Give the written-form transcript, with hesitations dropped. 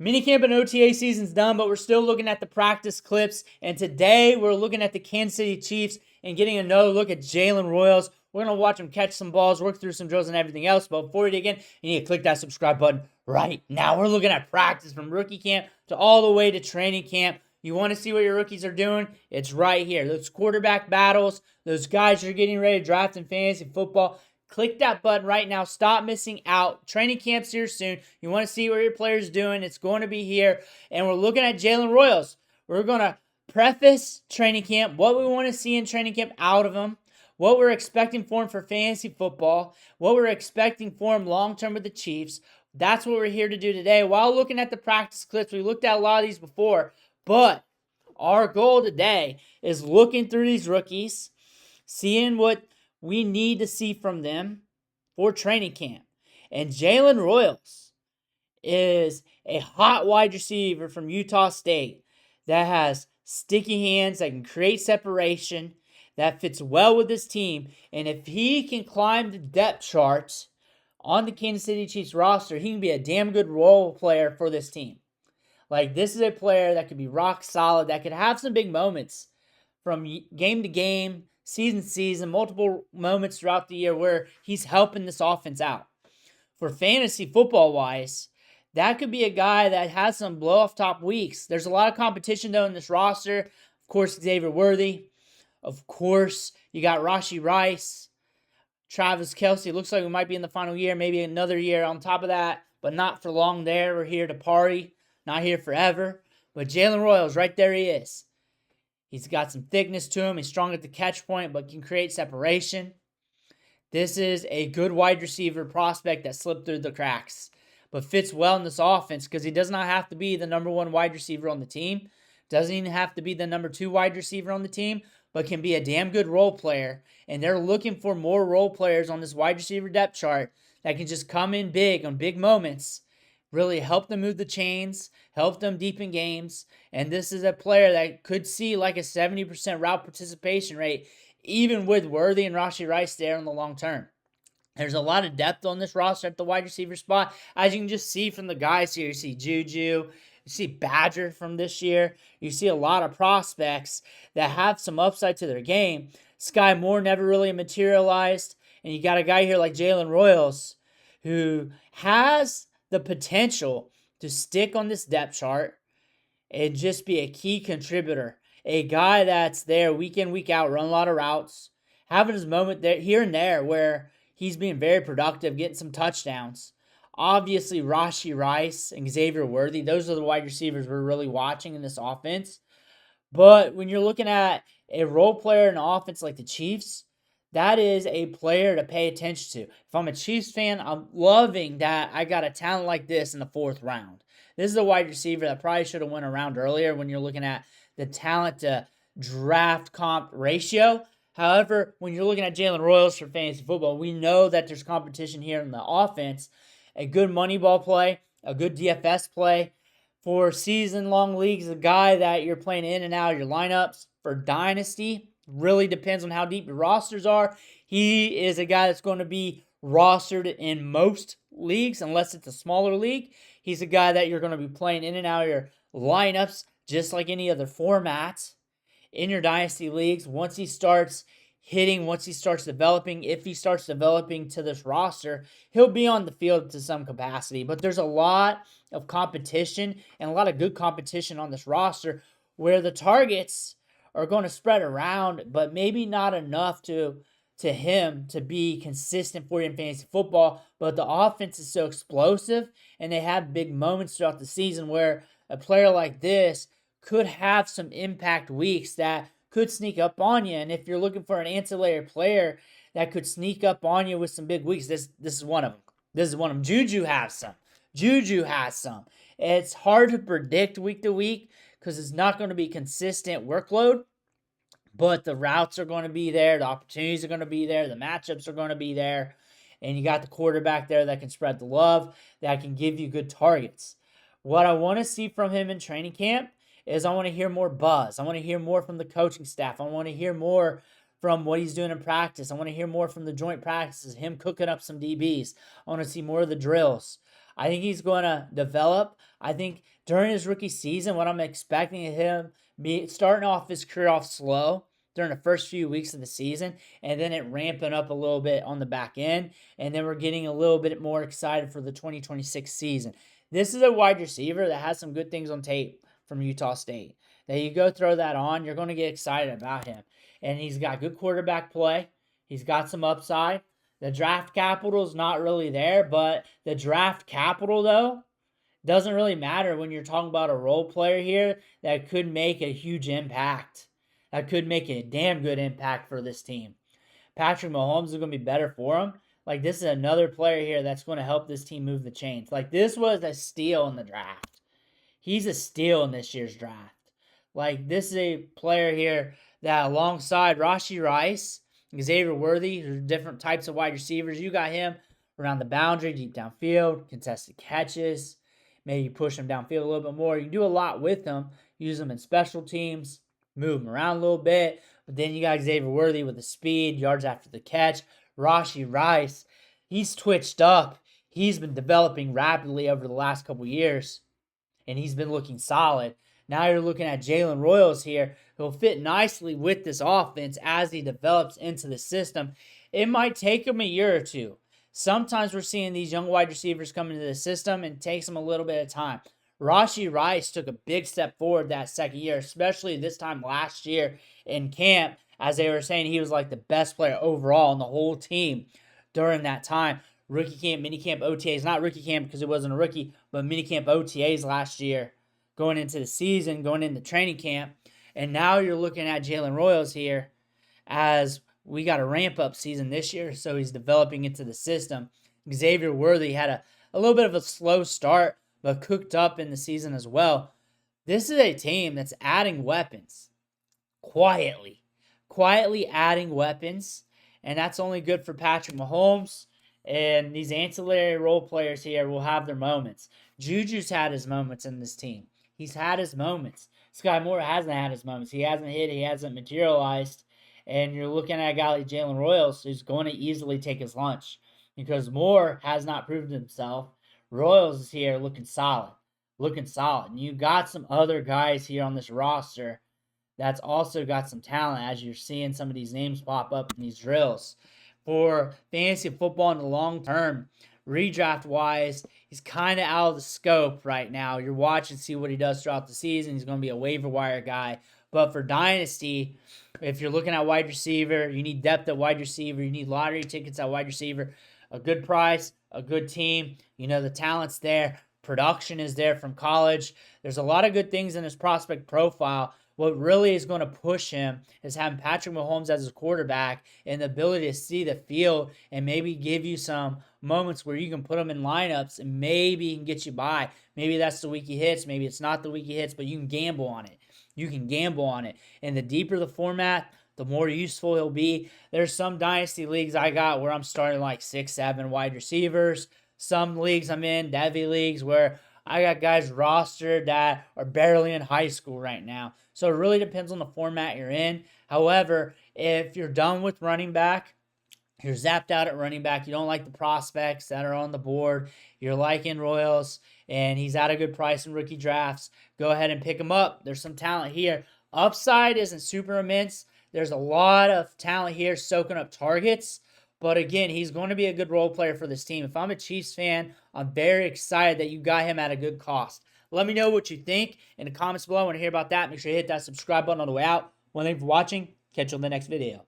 Minicamp and OTA season's done, but we're still looking at the practice clips. And today we're looking at the Kansas City Chiefs and getting another look at Jalen Royals. We're going to watch him catch some balls, work through some drills and everything else. But before we dig in, you need to click that subscribe button right now. We're looking at practice from rookie camp to all the way to training camp. You want to see what your rookies are doing? It's right here. Those quarterback battles, those guys you're getting ready to draft in fantasy football. Click that button right now. Stop missing out. Training camp's here soon. You want to see what your player's doing. It's going to be here. And we're looking at Jalen Royals. We're going to preface training camp, what we want to see in training camp out of him, what we're expecting for him for fantasy football, what we're expecting for him long-term with the Chiefs. That's what we're here to do today. While looking at the practice clips, we looked at a lot of these before, but our goal today is looking through these rookies, seeing what we need to see from them for training camp. And Jalen Royals is a hot wide receiver from Utah State that has sticky hands, that can create separation, that fits well with this team. And if he can climb the depth charts on the Kansas City Chiefs roster, he can be a damn good role player for this team. Like, this is a player that could be rock solid, that could have some big moments from game to game, season to season, multiple moments throughout the year where he's helping this offense out. For fantasy football-wise, that could be a guy that has some blow-off-top weeks. There's a lot of competition, though, in this roster. Of course, Xavier Worthy. Of course, you got Rashee Rice, Travis Kelce. Looks like we might be in the final year, maybe another year on top of that, but not for long there. We're here to party, not here forever. But Jalen Royals, right there he is. He's got some thickness to him. He's strong at the catch point, but can create separation. This is a good wide receiver prospect that slipped through the cracks, but fits well in this offense because he does not have to be the number one wide receiver on the team. Doesn't even have to be the number two wide receiver on the team, but can be a damn good role player. And they're looking for more role players on this wide receiver depth chart that can just come in big on big moments, really help them move the chains, help them deep in games. And this is a player that could see like a 70% route participation rate, even with Worthy and Rashee Rice there in the long term. There's a lot of depth on this roster at the wide receiver spot. As you can just see from the guys here, you see Juju, you see Badger from this year. You see a lot of prospects that have some upside to their game. Sky Moore never really materialized. And you got a guy here like Jalen Royals who has the potential to stick on this depth chart and just be a key contributor. A guy that's there week in, week out, run a lot of routes, having his moment there here and there where he's being very productive, getting some touchdowns. Obviously, Rashee Rice and Xavier Worthy, those are the wide receivers we're really watching in this offense. But when you're looking at a role player in an offense like the Chiefs, that is a player to pay attention to. If I'm a Chiefs fan, I'm loving that I got a talent like this in the fourth round. This is a wide receiver that probably should have went around earlier when you're looking at the talent to draft comp ratio. However, when you're looking at Jalen Royals for fantasy football, we know that there's competition here in the offense. A good money ball play, a good DFS play. For season-long leagues, a guy that you're playing in and out of your lineups. For Dynasty, really depends on how deep your rosters are. He is a guy that's going to be rostered in most leagues, unless it's a smaller league. He's a guy that you're going to be playing in and out of your lineups, just like any other format in your Dynasty leagues. Once he starts hitting, once he starts developing, if he starts developing to this roster, he'll be on the field to some capacity. But there's a lot of competition and a lot of good competition on this roster where the targets are going to spread around, but maybe not enough to him to be consistent for you in fantasy football. But the offense is so explosive, and they have big moments throughout the season where a player like this could have some impact weeks that could sneak up on you. And if you're looking for an ancillary player that could sneak up on you with some big weeks, this is one of them. This is one of them. Juju has some. It's hard to predict week to week because it's not going to be consistent workload, but the routes are going to be there, the opportunities are going to be there, the matchups are going to be there, and you got the quarterback there that can spread the love, that can give you good targets. What I want to see from him in training camp is I want to hear more buzz. I want to hear more from the coaching staff. I want to hear more from what he's doing in practice. I want to hear more from the joint practices, him cooking up some DBs. I want to see more of the drills. I think he's going to develop. I think during his rookie season, what I'm expecting of him be starting off his career off slow during the first few weeks of the season, and then it ramping up a little bit on the back end, and then we're getting a little bit more excited for the 2026 season. This is a wide receiver that has some good things on tape from Utah State. That you go throw that on, you're going to get excited about him. And he's got good quarterback play. He's got some upside. The draft capital is not really there, but the draft capital, though, doesn't really matter when you're talking about a role player here that could make a huge impact. That could make a damn good impact for this team. Patrick Mahomes is going to be better for him. Like, this is another player here that's going to help this team move the chains. Like, this was a steal in the draft. He's a steal in this year's draft. Like, this is a player here that alongside Rashee Rice, Xavier Worthy, different types of wide receivers, you got him around the boundary, deep downfield, contested catches. Maybe you push him downfield a little bit more. You can do a lot with him. Use them in special teams, move him around a little bit. But then you got Xavier Worthy with the speed, yards after the catch. Rashee Rice, he's twitched up. He's been developing rapidly over the last couple years, and he's been looking solid. Now you're looking at Jalen Royals here, who'll fit nicely with this offense as he develops into the system. It might take him a year or two. Sometimes we're seeing these young wide receivers come into the system and it takes them a little bit of time. Rashee Rice took a big step forward that second year, especially this time last year in camp, as they were saying he was like the best player overall on the whole team during that time. Rookie camp, mini camp, OTAs, not rookie camp because it wasn't a rookie, but mini camp OTAs last year, going into the season, going into training camp. And now you're looking at Jalen Royals here as we got a ramp-up season this year, so he's developing into the system. Xavier Worthy had a little bit of a slow start, but cooked up in the season as well. This is a team that's adding weapons quietly adding weapons, and that's only good for Patrick Mahomes. And these ancillary role players here will have their moments. Juju's had his moments in this team. He's had his moments. Sky Moore hasn't had his moments. He hasn't hit. He hasn't materialized. And you're looking at a guy like Jalen Royals who's going to easily take his lunch because Moore has not proven himself. Royals is here looking solid. And you got some other guys here on this roster that's also got some talent as you're seeing some of these names pop up in these drills. For fantasy football in the long term, redraft-wise, he's kind of out of the scope right now. You're watching to see what he does throughout the season. He's going to be a waiver wire guy. But for Dynasty, if you're looking at wide receiver, you need depth at wide receiver. You need lottery tickets at wide receiver. A good price, a good team. You know, the talent's there. Production is there from college. There's a lot of good things in his prospect profile. What really is going to push him is having Patrick Mahomes as his quarterback and the ability to see the field and maybe give you some moments where you can put him in lineups and maybe he can get you by. Maybe that's the week he hits. Maybe it's not the week he hits, but you can gamble on it. And the deeper the format, the more useful he'll be. There's some dynasty leagues I got where I'm starting like 6, 7 wide receivers. Some leagues I'm in, Devy leagues, where I got guys rostered that are barely in high school right now. So it really depends on the format you're in. However, if you're done with running back, you're zapped out at running back, you don't like the prospects that are on the board, you're liking Royals, and he's at a good price in rookie drafts, go ahead and pick him up. There's some talent here. Upside isn't super immense. There's a lot of talent here soaking up targets. But again, he's going to be a good role player for this team. If I'm a Chiefs fan, I'm very excited that you got him at a good cost. Let me know what you think in the comments below. I want to hear about that. Make sure you hit that subscribe button on the way out. One thing for watching. Catch you on the next video.